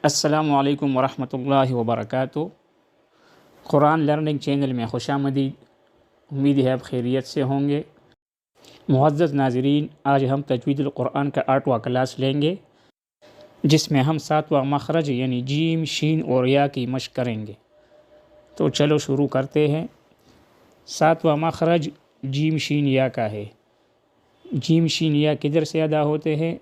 السلام علیکم ورحمۃ اللہ وبرکاتہ۔ قرآن لرننگ چینل میں خوش آمدید۔ امید ہے آپ خیریت سے ہوں گے۔ معزز ناظرین، آج ہم تجوید القرآن کا 8واں کلاس لیں گے، جس میں ہم 7واں مخرج یعنی جیم، شین اور یا کی مشق کریں گے۔ تو چلو شروع کرتے ہیں۔ 7واں مخرج جیم، شین، یا کا ہے۔ جیم، شین، یا کدھر سے ادا ہوتے ہیں؟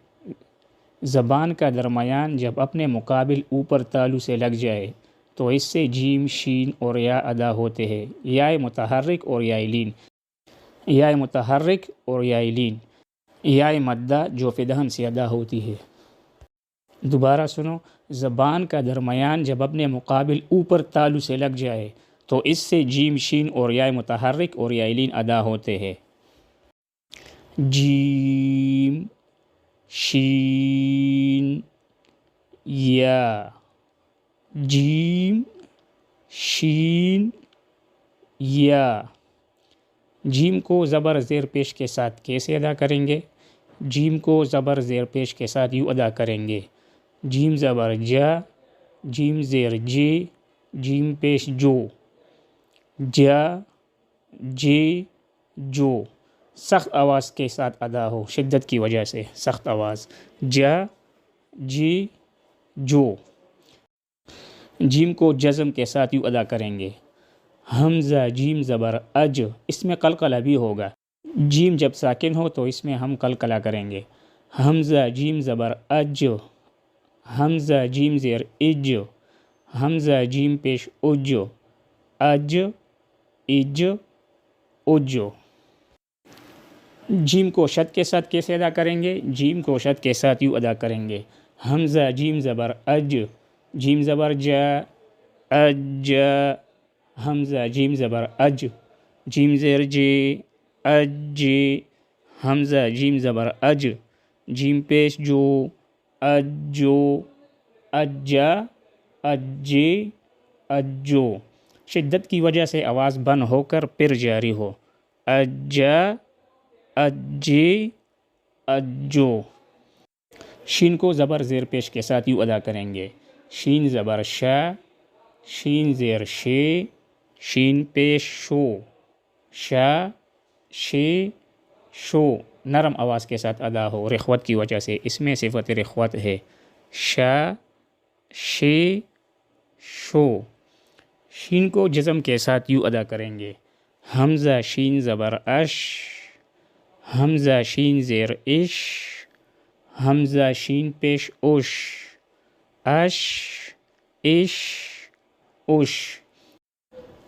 زبان کا درمیان جب اپنے مقابل اوپر تالو سے لگ جائے تو اس سے جیم، شین اور یا ادا ہوتے ہیں۔ یا متحرک اور یا لین، یا متحرک اور یا لین، یا مدہ جو فدہن سے ادا ہوتی ہے۔ دوبارہ سنو، زبان کا درمیان جب اپنے مقابل اوپر تالو سے لگ جائے تو اس سے جیم، شین اور یا متحرک اور یا لین ادا ہوتے ہیں۔ جیم، شین، یا، جیم، شین، یا۔ جیم کو زبر زیر پیش کے ساتھ کیسے ادا کریں گے؟ جیم کو زبر زیر پیش کے ساتھ یوں ادا کریں گے: جیم زبر جا، جیم زیر جے، جیم پیش جو، جا، جے، جو۔ سخت آواز کے ساتھ ادا ہو، شدت کی وجہ سے سخت آواز: جا، جے، جو۔ جیم کو جزم کے ساتھ یوں ادا کریں گے: حمزہ جیم زبر اج، اس میں قلقلہ بھی ہوگا۔ جیم جب ساکن ہو تو اس میں ہم قلقلہ کریں گے: حمزہ جیم زبر اج، حمزہ جیم زیر اج، حمزہ جیم پیش اج، اج، اج، اج۔ جیم کو شد کے ساتھ کیسے ادا کریں گے؟ جیم کو شد کے ساتھ یوں ادا کریں گے: حمزہ جیم زبر اج، جیم زبر جا، اج، حمزہ جیم زبر اج، جیم زیر جے، اج، حمزہ جیم زبر اج، جیم پیش جو، اجو، اجا، اجے، اجو۔ شدت کی وجہ سے آواز بند ہو کر پھر جاری ہو: اجا، اجے، اجو۔ شین کو زبر زیر پیش کے ساتھ یوں ادا کریں گے: شین زبر شا، شین زیر شے، شین پیش شو، شا، شے، شو۔ نرم آواز کے ساتھ ادا ہو، رخوت کی وجہ سے، اس میں صفت رخوت ہے: شا، شے، شو۔ شین کو جزم کے ساتھ یوں ادا کریں گے: حمزہ شین زبر اش، حمزہ شین زیر اش، حمزہ شین پیش اوش، اش، اش، اوش۔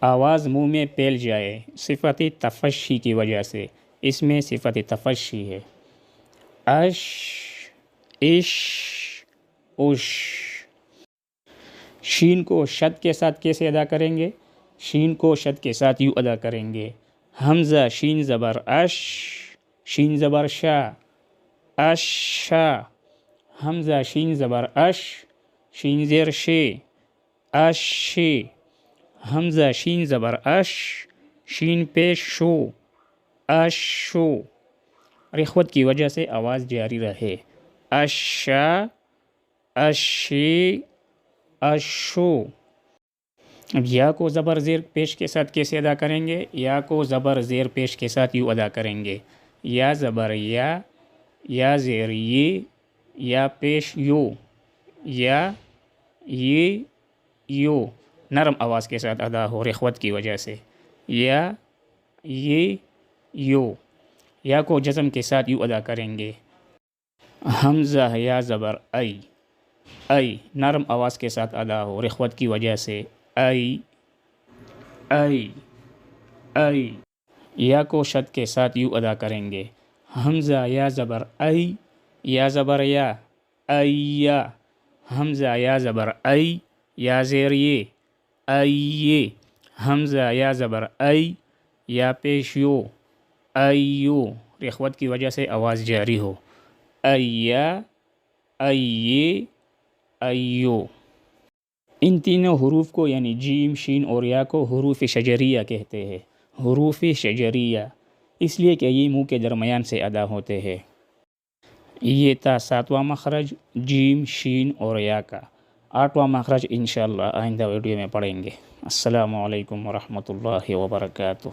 آواز منہ میں پھیل جائے، صفت تفشی کی وجہ سے، اس میں صفت تفشی ہے: اش، اش، اوش۔ شین کو شد کے ساتھ کیسے ادا کریں گے؟ شین کو شد کے ساتھ یوں ادا کریں گے: حمزہ شین زبر اش، شین زبر شا، اشا، حمزہ شین زبر اش، شین زیر شے، اشے، حمزہ شین زبر اش، شین پیش شو، اشو۔ رخوت کی وجہ سے آواز جاری رہے: اشا، اشے، اشو۔ اب یا کو زبر زیر پیش کے ساتھ کیسے ادا کریں گے؟ یا کو زبر زیر پیش کے ساتھ یوں ادا کریں گے: یا زبر یا زیر یہ، یا پیش یو، یا، یہ، یو۔ نرم آواز کے ساتھ ادا ہو، رخوت کی وجہ سے: یا، یہ، یو۔ یا کو جزم کے ساتھ یوں ادا کریں گے: حمزہ یا زبر ای، ای۔ نرم آواز کے ساتھ ادا ہو، رخوت کی وجہ سے: ای، ای، ای۔ یا کو شد کے ساتھ یوں ادا کریں گے: حمزہ یا زبر ای، یا زبر یا، ایا، حمزہ یا زبر ای، یا زیر یہ، ایے، حمزہ یا زبر ای، یا پیش یو، ایو۔ رخوت کی وجہ سے آواز جاری ہو: ایا، ایے، ایو۔ ان تینوں حروف کو یعنی جیم، شین اور یا کو حروف شجریہ کہتے ہیں۔ حروف شجریہ اس لیے کہ یہ منہ کے درمیان سے ادا ہوتے ہیں۔ یہ تھا 7واں مخرج جیم، شین اور یا کا۔ 8واں مخرج انشاءاللہ آئندہ ویڈیو میں پڑھیں گے۔ السلام علیکم ورحمۃ اللہ وبرکاتہ۔